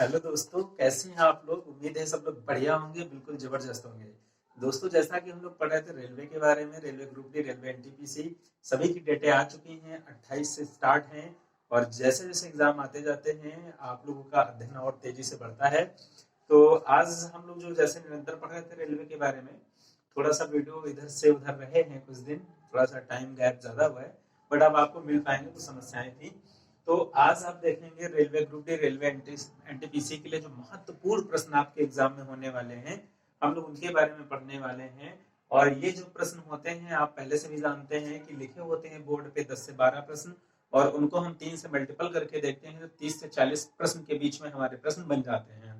Hello दोस्तों, कैसे हैं आप लोग। उम्मीद है सब लोग बढ़िया होंगे, बिल्कुल जबरदस्त होंगे। दोस्तों, जैसा कि हम लोग पढ़ रहे थे रेलवे के बारे में, railway group D, railway NTPC, सभी की डेटें आ चुकी हैं। 28 से स्टार्ट हैं और जैसे जैसे एग्जाम आते जाते हैं आप लोगों का अध्ययन और तेजी से बढ़ता है। तो आज हम लोग जो जैसे निरंतर पढ़ रहे थे रेलवे के बारे में, थोड़ा सा वीडियो इधर से उधर रहे हैं कुछ दिन, थोड़ा सा टाइम गैप ज्यादा हुआ है, बट अब आपको मिल पाएंगे। कुछ समस्याएं थी, तो आज आप देखेंगे railway group D, railway NTPC के लिए जो महत्वपूर्ण प्रश्न आपके एग्जाम में होने वाले हैं, हम लोग उनके बारे में पढ़ने वाले हैं। और ये जो प्रश्न होते हैं आप पहले से भी जानते हैं कि लिखे होते हैं बोर्ड पे 10 से 12 प्रश्न, और उनको हम 3 से मल्टीपल करके देखते हैं तो 30 से 40 प्रश्न के बीच में हमारे प्रश्न बन जाते हैं।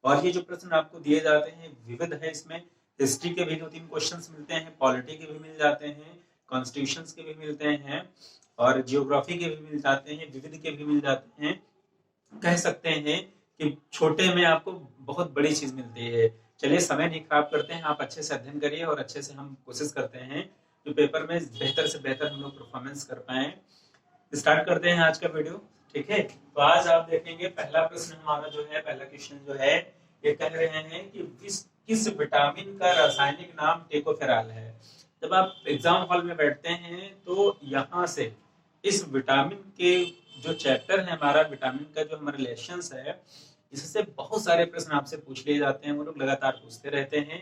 और ये जो प्रश्न आपको दिए जाते हैं विविध है, इसमें हिस्ट्री के भी 2-3 क्वेश्चंस मिलते हैं, पॉलिटी के भी मिल जाते हैं, कॉन्स्टिट्यूशंस के भी मिलते हैं, और जियोग्राफी के भी मिल जाते हैं, विविध के भी मिल जाते हैं। कह सकते हैं कि छोटे में आपको बहुत बड़ी चीज मिलती है। चलिए समय नहीं खराब करते हैं, आप अच्छे से अध्ययन करिए और अच्छे से हम कोशिश करते हैं जो पेपर में बेहतर से बेहतर हम लोग परफॉर्मेंस कर पाए। स्टार्ट करते हैं आज का वीडियो। ठीक है, तो आज आप देखेंगे पहला प्रश्न हमारा जो है, पहला क्वेश्चन जो है, ये कह रहे हैं कि किस विटामिन का रासायनिक नाम टेकोफेराल है। जब आप एग्जाम हॉल में बैठते हैं तो यहाँ से इस विटामिन के जो चैप्टर है हमारा, विटामिन का जो हमारा रिलेशंस है, इससे बहुत सारे प्रश्न आपसे पूछ लिए जाते हैं। वो लोग लगातार पूछते रहते हैं।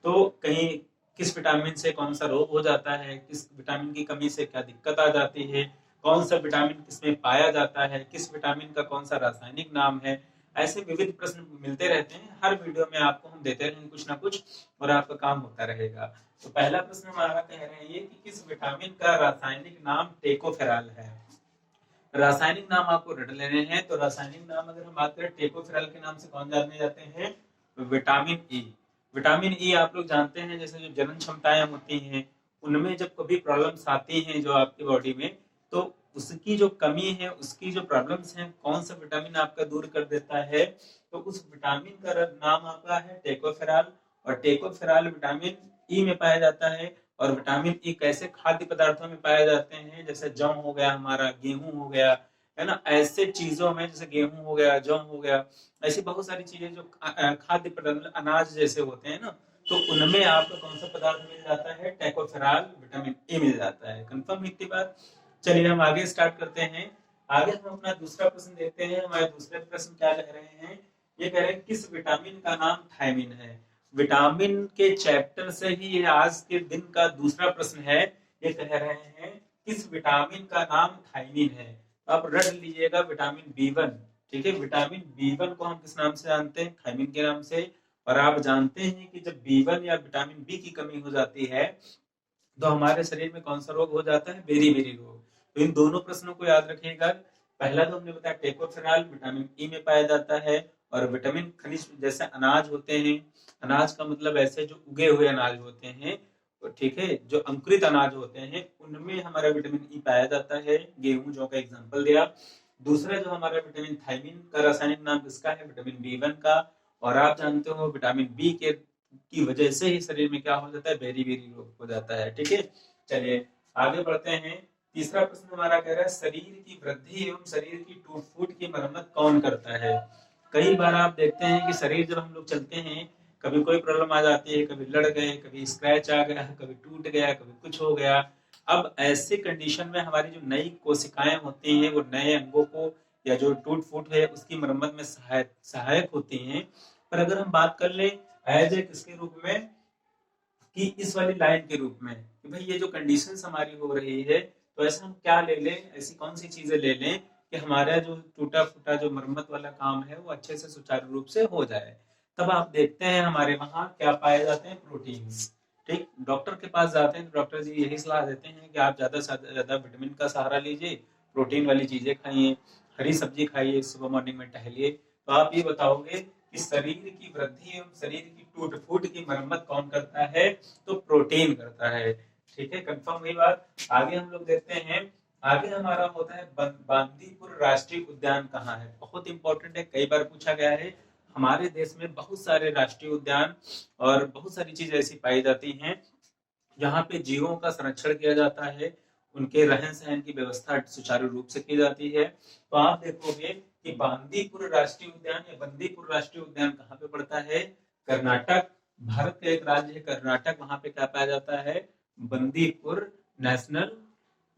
तो कहीं किस विटामिन से कौन सा रोग हो जाता है, किस विटामिन की कमी से क्या दिक्कत आ जाती है, कौन सा विटामिन किसमें पाया जाता है, किस विटामिन का कौन सा रासायनिक नाम है, ऐसे विविध प्रश्न मिलते रहते हैं। हर वीडियो में आपको हम देते रहेंगे कुछ ना कुछ, और आपका काम होता रहेगा। तो पहला प्रश्न हमारा कह रहे हैं ये कि किस विटामिन का रासायनिक नाम टेकोफेराल है। रासायनिक नाम आपको रट लेने हैं। तो रासायनिक नाम अगर हम बात करें टेकोफेराल के नाम से कौन जाने जाते हैं, विटामिन ई। विटामिन ई आप लोग जानते हैं, जैसे जो जनन क्षमताएं होती हैं उनमें जब कभी प्रॉब्लम्स आती हैं जो आपकी बॉडी में, तो उसकी जो कमी है, उसकी जो प्रॉब्लम्स हैं, कौन सा विटामिन आपका दूर कर देता है, तो उस विटामिन का नाम आपका है टेकोफेराल। और टेकोफेराल विटामिन ई में पाया जाता है। और विटामिन ई कैसे खाद्य पदार्थों में पाए जाते हैं, जैसे जौ हो गया, हमारा गेहूं हो गया, है ना, ऐसे चीजों में, जैसे गेहूं हो गया, जौ हो गया, ऐसी बहुत सारी चीजें जो खाद्य पदार्थ अनाज जैसे होते हैं ना, तो उनमें आपको कौन सा पदार्थ मिल जाता है, टेकोफेराल विटामिन ए मिल जाता है। कंफर्म इतनी बात। चलिए हम आगे स्टार्ट करते हैं। आगे हम अपना दूसरा प्रश्न देखते हैं। हमारे दूसरे प्रश्न क्या कह रहे हैं, ये कह रहे हैं किस विटामिन का नाम थायमिन है। विटामिन के चैप्टर से ही ये आज के दिन का दूसरा प्रश्न है। ये कह रहे हैं किस विटामिन का नाम थायमिन है। आप रट लीजिएगा, विटामिन बी 1। ठीक है, विटामिन बी 1 को हम किस नाम से जानते हैं, थायमिन के नाम से। और आप जानते हैं कि जब बी 1 या विटामिन बी की कमी हो जाती है तो हमारे शरीर में कौन सा रोग हो जाता है, बेरी बेरी रोग। तो इन दोनों प्रश्नों को याद रखिएगा। पहला तो हमने बताया टेकोफेराल विटामिन ई में पाया जाता है। और विटामिन खनिज जैसे अनाज होते हैं, अनाज का मतलब ऐसे जो उगे हुए अनाज होते हैं, ठीक है, जो अंकुरित अनाज होते हैं उनमें हमारा विटामिन ई पाया जाता है। गेहूं जौ का एग्जांपल दिया। दूसरा जो हमारा विटामिन थायमिन का रासायनिक नाम किसका है, विटामिन बी 1 का। और आप जानते हो विटामिन बी के की वजह से ही शरीर में क्या हो जाता है, बेरी बेरी रोग हो जाता है। ठीक है, चलिए आगे बढ़ते हैं। तीसरा प्रश्न हमारा कह रहा है शरीर की वृद्धि एवं शरीर की टूट फूट की मरम्मत कौन करता है। कई बार आप देखते हैं कि शरीर जब हम लोग चलते हैं, कभी कोई प्रॉब्लम आ जाती है, कभी लड़ गए, कभी स्क्रैच आ गया, कभी टूट गया, कभी कुछ हो गया। अब ऐसे कंडीशन में हमारी जो नई कोशिकाएं होती हैं वो नए अंगों को या जो टूट फूट है उसकी मरम्मत में सहायक होती हैं। पर अगर हम बात कर ले एज ए किसके रूप में, कि इस वाली लाइन के रूप में, कि भाई ये जो कंडीशंस हमारी हो रही है, तो ऐसा हम क्या ले लें, ऐसी कौन सी चीजें ले लें कि हमारा जो टूटा फूटा जो मरम्मत वाला काम है वो अच्छे से सुचारू रूप से हो जाए। तब आप देखते हैं हमारे वहां क्या पाए जाते हैं, प्रोटीन्स। ठीक, डॉक्टर के पास जाते हैं तो डॉक्टर जी यही सलाह देते हैं कि आप ज्यादा से ज्यादा विटामिन का सहारा लीजिए, प्रोटीन वाली चीजें खाइए, हरी सब्जी खाइए, सुबह मॉर्निंग में टहलिए। तो आप ये बताओगे कि शरीर की वृद्धि एवं शरीर की टूट फूट की मरम्मत कौन करता है, तो प्रोटीन करता है। ठीक है, कंफर्म हुई बात। आगे हम लोग देखते हैं। आगे हमारा होता है बांदीपुर राष्ट्रीय उद्यान कहाँ है। बहुत इंपॉर्टेंट है, कई बार पूछा गया है। हमारे देश में बहुत सारे राष्ट्रीय उद्यान और बहुत सारी चीज ऐसी पाई जाती हैं जहाँ पे जीवों का संरक्षण किया जाता है, उनके रहन सहन की व्यवस्था सुचारू रूप से की जाती है। तो आप देखोगे कि बांदीपुर राष्ट्रीय उद्यान या बंदीपुर राष्ट्रीय उद्यान कहाँ पे पड़ता है? कर्नाटक। भारत का एक राज्य है कर्नाटक, वहां पे क्या पाया जाता है? बंदीपुर नेशनल,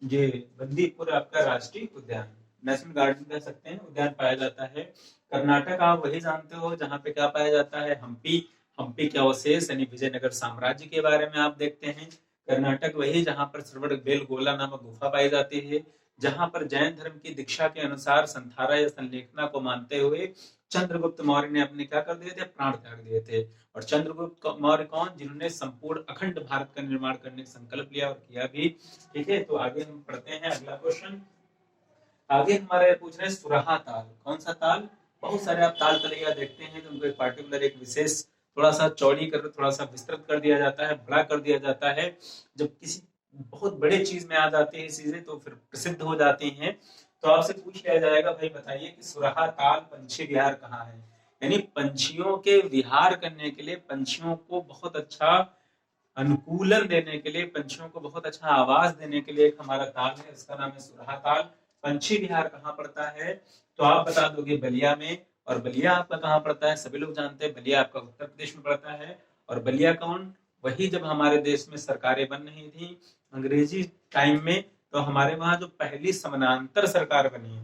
ये बंदीपुर आपका राष्ट्रीय उद्यान, नेशनल गार्डन कह सकते हैं, उद्यान पाया जाता है। कर्नाटक आप वही जानते हो जहाँ पे क्या पाया जाता है? हम्पी। हम्पी के अवशेष यानी विजयनगर साम्राज्य के बारे में आप देखते हैं। कर्नाटक वही जहाँ पर श्रवण बेलगोला नामक गुफा पाई जाती है, जहाँ पर जैन धर्म की दीक्षा के अनुसार संथारा या संलेखना को मानते हुए चंद्रगुप्त मौर्य ने अपने क्या कर दिए थे? प्राण त्याग दिए थे। और चंद्रगुप्त मौर्य कौन? जिन्होंने संपूर्ण अखंड भारत का निर्माण करने का संकल्प लिया और किया भी। ठीक है, तो आगे हम पढ़ते हैं अगला क्वेश्चन। आगे हमारे पूछ रहे हैं सुरहा ताल। कौन सा ताल? बहुत सारे आप ताल तलैया देखते हैं तो उनको एक पार्टिकुलर एक विशेष थोड़ा सा चौड़ी कर, थोड़ा सा विस्तृत कर दिया जाता है, बड़ा कर दिया जाता है। जब किसी बहुत बड़े चीज में आ जाती है चीजें तो फिर प्रसिद्ध हो जाती हैं। तो आपसे पूछ लिया जाएगा, भाई बताइए कि सुरहा ताल पंछी विहार कहाँ है? यानी पंछियों के विहार करने के लिए, पंछियों को बहुत अच्छा अनुकूलन देने के लिए, पंछियों को बहुत अच्छा आवाज देने के लिए एक हमारा ताल है, इसका नाम है सुरहा ताल। पंछी विहार कहाँ पड़ता है? तो आप बता दोगे बलिया में। और बलिया आपका कहाँ पड़ता है? सभी लोग जानते हैं बलिया आपका उत्तर प्रदेश में पड़ता है। और बलिया कौन? वही जब हमारे देश में सरकारें बन रही थी अंग्रेजी टाइम में, तो हमारे वहां जो पहली समानांतर सरकार बनी,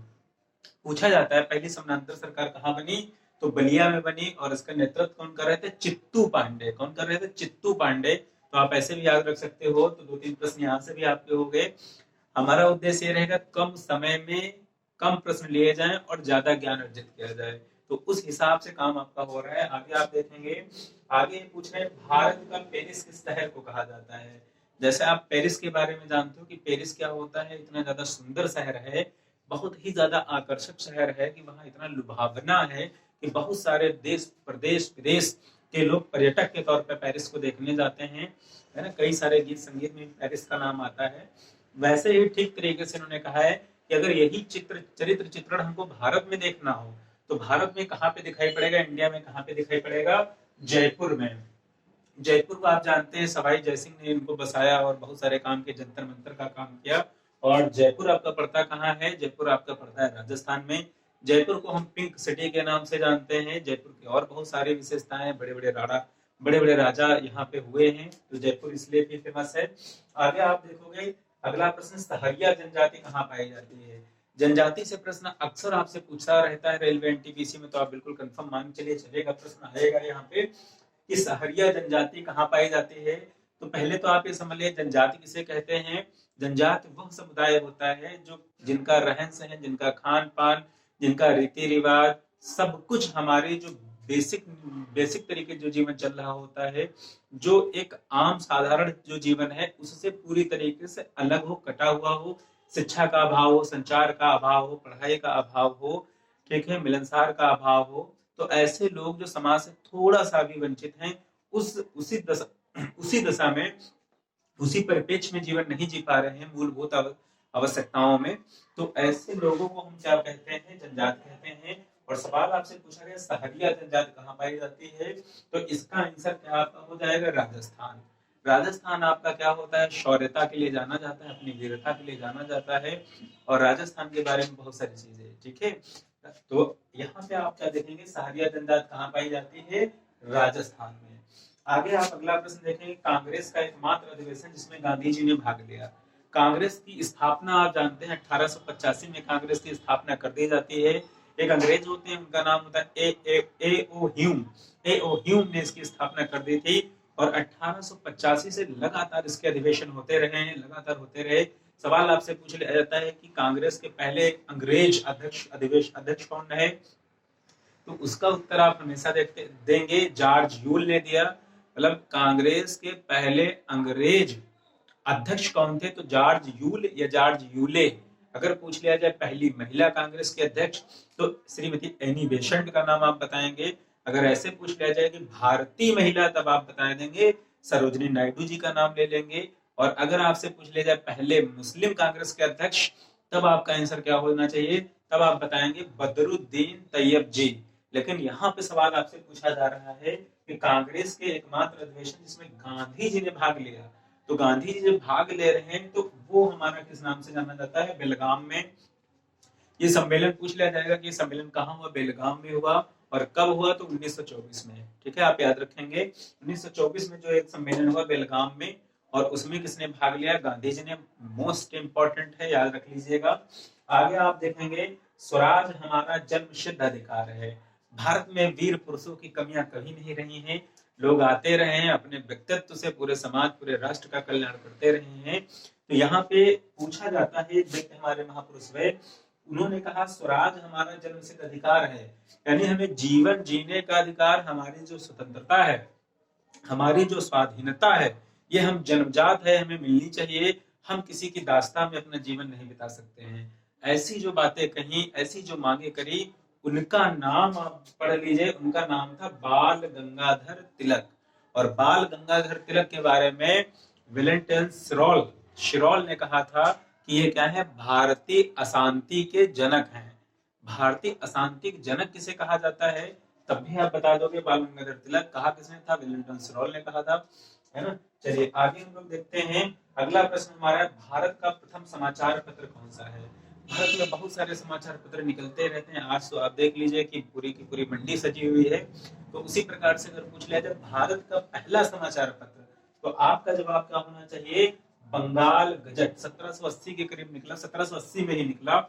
पूछा जाता है पहली समानांतर सरकार कहाँ बनी? तो बलिया में बनी। और इसका नेतृत्व कौन कर रहे थे? चित्तू पांडे। कौन कर रहे थे? चित्तू पांडे। तो आप ऐसे भी याद रख सकते हो। तो 2-3 प्रश्न यहाँ से भी आपके हो गए। हमारा उद्देश्य ये रहेगा कम समय में कम प्रश्न लिए जाएं और ज्यादा ज्ञान अर्जित किया जाए, तो उस हिसाब से काम आपका हो रहा है। आगे आप देखेंगे, आगे पूछ रहे हैं भारत का पेरिस किस शहर को कहा जाता है? जैसे आप पेरिस के बारे में जानते हो कि पेरिस क्या होता है, इतना ज्यादा सुंदर शहर है, बहुत ही ज्यादा आकर्षक शहर है कि वहाँ इतना लुभावना है कि बहुत सारे देश प्रदेश विदेश के लोग पर्यटक के तौर पर पेरिस को देखने जाते हैं, है ना। कई सारे गीत संगीत में पेरिस का नाम आता है। वैसे ही ठीक तरीके से उन्होंने कहा है कि अगर यही चरित्र चित्रण हमको भारत में देखना हो तो भारत में कहाँ पे दिखाई पड़ेगा? इंडिया में कहाँ पे दिखाई पड़ेगा? जयपुर में। जयपुर को आप जानते हैं सवाई जयसिंह ने इनको बसाया और बहुत सारे काम के जंतर मंतर का काम किया। और जयपुर आपका पड़ता कहाँ है? जयपुर आपका पड़ता है राजस्थान में। जयपुर को हम पिंक सिटी के नाम से जानते हैं। जयपुर की और बहुत सारी विशेषताएं, बड़े बड़े राजा यहाँ पे हुए हैं, तो जयपुर इसलिए भी फेमस है। आगे आप देखोगे अगला प्रश्न, सहरिया जनजाति कहाँ पाई जाती है? जनजाति से प्रश्न अक्सर आपसे पूछा रहता है रेलवे एनटीपीसी में, तो आप बिल्कुल कंफर्म मान चलिए चलेगा, प्रश्न आएगा यहाँ पे कि सहरिया जनजाति कहाँ पाई जाती है। तो पहले तो आप ये समझ लिए जनजाति किसे कहते हैं। जनजाति वह समुदाय होता है जो जिनका रहन सहन, जिनका खान पान, जिनका रीति रिवाज, सब कुछ हमारे जो बेसिक तरीके जो जीवन चल रहा होता है, जो एक आम साधारण जो जीवन है उससे पूरी तरीके से अलग हो, कटा हुआ हो, शिक्षा का अभाव हो, संचार का अभाव हो, पढ़ाई का अभाव हो, ठीक है, मिलनसार का अभाव हो, तो ऐसे लोग जो समाज से थोड़ा सा भी वंचित हैं, उसी दशा में, उसी परिप्रेक्ष्य में जीवन नहीं जी पा रहे हैं मूलभूत आवश्यकताओं में, तो ऐसे लोगों को हम क्या कहते हैं? जनजाति कहते हैं। और सवाल आपसे पूछा गया सहरिया जनजाति कहाँ पाई जाती है, तो इसका आंसर क्या आपका हो जाएगा? राजस्थान। राजस्थान आपका क्या होता है? शौर्यता के लिए जाना जाता है, अपनी वीरता के लिए जाना जाता है, और राजस्थान के बारे में बहुत सारी चीजें, ठीक है। तो यहाँ पे आप क्या देखेंगे? सहरिया जनजाति कहाँ पाई जाती है? राजस्थान में। आगे आप अगला प्रश्न देखेंगे, कांग्रेस का एकमात्र अधिवेशन जिसमें गांधी जी ने भाग लिया। कांग्रेस की स्थापना आप जानते हैं 1885 में कांग्रेस की स्थापना कर दी जाती है। एक अंग्रेज होते हैं, उनका नाम होता है ए ओ ह्यूम ने इसकी स्थापना कर दी थी। और 1885 से लगातार इसके अधिवेशन होते रहे हैं, लगातार होते रहे। सवाल आपसे पूछ लिया जाता है कि कांग्रेस के पहले अंग्रेज अध्यक्ष कौन रहे, तो उसका उत्तर आप हमेशा देंगे जॉर्ज यूल ने दिया। मतलब कांग्रेस के पहले अंग्रेज अध्यक्ष कौन थे, तो जॉर्ज यूल या जॉर्ज यूले। अगर पूछ लिया जाए पहली महिला कांग्रेस के अध्यक्ष, तो श्रीमती एनी बेसेंट का नाम आप बताएंगे। अगर ऐसे पूछ लिया जाए कि भारतीय महिला, तब आप बता देंगे सरोजनी नायडू जी का नाम ले लेंगे। और अगर आपसे पूछ लिया जाए पहले मुस्लिम कांग्रेस के अध्यक्ष, तब आपका आंसर क्या होना चाहिए? तब आप बताएंगे बदरुद्दीन तैयब जी। लेकिन यहाँ पे सवाल आपसे पूछा जा रहा है कि कांग्रेस के एकमात्र अधिवेशन जिसमें गांधी जी ने भाग लिया, तो गांधी जी जब भाग ले रहे हैं तो वो हमारा किस नाम से जाना जाता है? बेलगाम में ये सम्मेलन पूछ लिया जाएगा कि ये सम्मेलन कहाँ हुआ, बेलगाम में हुआ, और कब हुआ, तो 1924 में। ठीक है, आप याद रखेंगे 1924 में जो एक सम्मेलन हुआ बेलगाम में, और उसमें किसने भाग लिया, गांधी जी ने। मोस्ट इंपॉर्टेंट है, याद रख लीजिएगा। आगे आप देखेंगे, स्वराज हमारा जन्म सिद्ध अधिकार है। भारत में वीर पुरुषों की कमियां कभी नहीं रही हैं। लोग आते रहे हैं, अपने व्यक्तित्व से पूरे समाज, पूरे राष्ट्र का कल्याण करते रहे हैं। तो यहाँ पे पूछा जाता है, एक व्यक्ति हमारे महापुरुष हुए, उन्होंने कहा स्वराज हमारा जन्म सिद्ध अधिकार है, यानी हमें जीवन जीने का अधिकार, हमारी जो स्वतंत्रता है, हमारी जो स्वाधीनता है, ये हम जन्मजात है, हमें मिलनी चाहिए। हम किसी की दास्तां में अपना जीवन नहीं बिता सकते हैं। ऐसी जो बातें कही, ऐसी जो मांगे करी, उनका नाम आप पढ़ लीजिए। उनका नाम था बाल गंगाधर तिलक। और बाल गंगाधर तिलक के बारे में विलिंगटन शिरोल ने कहा था कि ये क्या है, भारतीय अशांति के जनक हैं। भारतीय अशांति के जनक किसे कहा जाता है, तब भी आप बता दोगे। बाल गंगाधर तिलक कहा किसने था, विलिंगटन शिरोल ने कहा था, है ना। चलिए आगे हम लोग देखते हैं। अगला प्रश्न हमारा है, भारत का प्रथम समाचार पत्र कौन सा है। भारत में बहुत सारे समाचार पत्र निकलते रहते हैं। आज तो आप देख लीजिए कि पूरी की पूरी मंडी सजी हुई है। तो उसी प्रकार से अगर पूछ लिया जाए भारत का पहला समाचार पत्र, तो आपका जवाब क्या होना चाहिए, बंगाल गजट। 1780 के करीब निकला, 1780 में ही निकला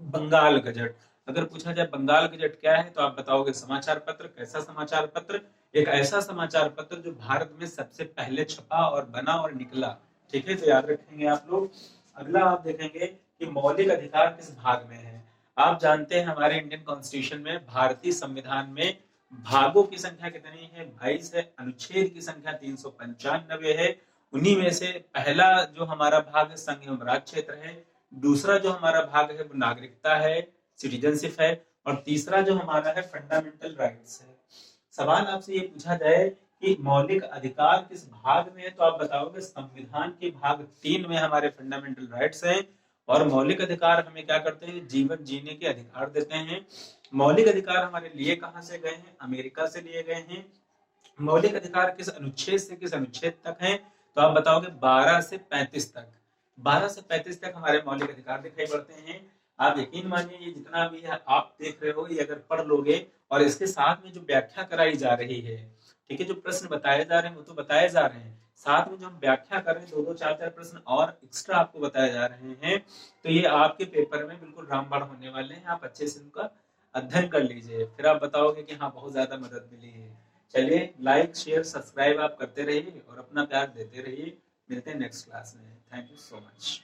बंगाल गजट। अगर पूछा जाए बंगाल गजट क्या है, तो आप बताओगे समाचार पत्र। कैसा समाचार पत्र, एक ऐसा समाचार पत्र जो भारत में सबसे पहले छपा और बना और निकला। ठीक है, तो याद रखेंगे आप लोग। अगला आप देखेंगे कि मौलिक अधिकार किस भाग में है। आप जानते हैं हमारे इंडियन कॉन्स्टिट्यूशन में, भारतीय संविधान में भागों की संख्या कितनी है, 22 है। अनुच्छेद की संख्या 395 है। उन्हीं में से पहला जो हमारा भाग है संघ एवं राज्य क्षेत्र है। दूसरा जो हमारा भाग है वो नागरिकता है, सिटीजनशिप है। और तीसरा जो हमारा है फंडामेंटल राइट्स है। सवाल आपसे ये पूछा जाए कि मौलिक अधिकार किस भाग में है, तो आप बताओगे संविधान के भाग 3 में हमारे फंडामेंटल राइट्स हैं। और मौलिक अधिकार हमें क्या करते हैं, जीवन जीने के अधिकार देते हैं। मौलिक अधिकार हमारे लिए कहां से गए हैं, अमेरिका से लिए गए हैं। मौलिक अधिकार किस अनुच्छेद से किस अनुच्छेद तक हैं, तो आप बताओगे 12 से 35 तक। 12 से 35 तक हमारे मौलिक अधिकार दिखाई पड़ते हैं। आप यकीन मानिए ये जितना भी है आप देख रहे हो, ये अगर पढ़ लोगे और इसके साथ में जो व्याख्या कराई जा रही है, ठीक है, जो प्रश्न बताए जा रहे हैं वो तो बताए जा रहे हैं, साथ में जो हम व्याख्या कर रहे हैं, 2-2 4-4 प्रश्न और एक्स्ट्रा आपको बताए जा रहे हैं। तो ये आपके पेपर में बिल्कुल रामबाण होने वाले हैं। आप अच्छे से उनका अध्ययन कर लीजिए, फिर आप बताओगे कि हाँ बहुत ज्यादा मदद मिली है। चलिए लाइक शेयर सब्सक्राइब आप करते रहिए और अपना प्यार देते रहिए। मिलते हैं नेक्स्ट क्लास में। Thank you so much.